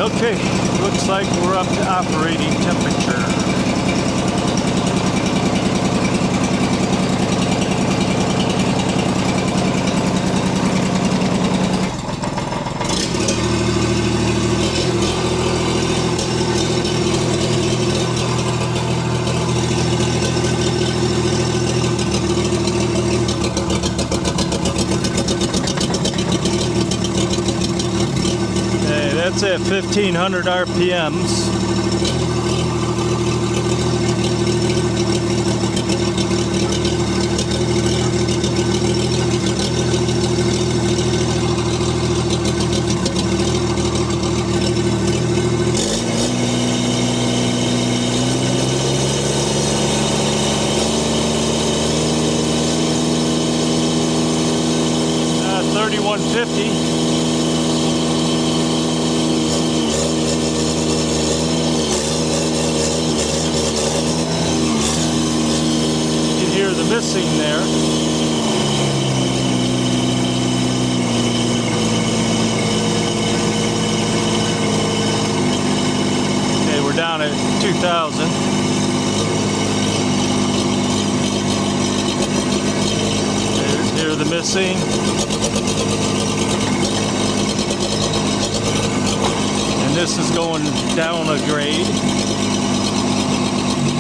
Okay, looks like we're up to operating temperature. That's at 1500 RPMs. Uh, 3150. Missing there. Okay, we're down at 2000. Hear the missing. And this is going down a grade.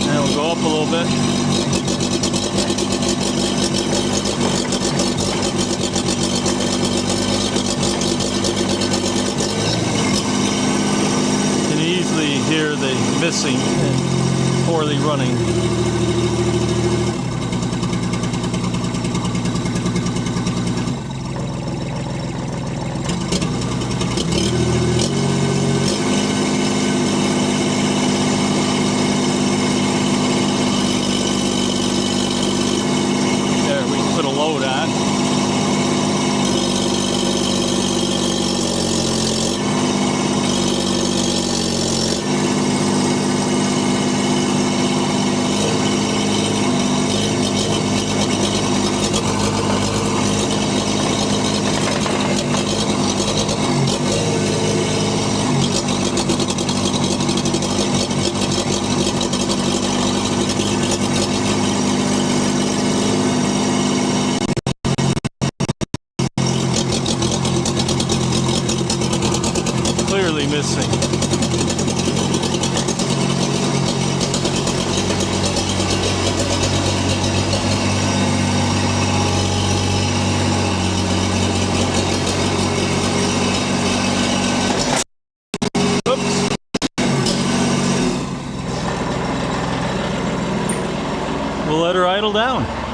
And it'll go up a little bit. Hear the missing and poorly running. There, we can put a load on. Clearly missing. Oops. We'll let her idle down.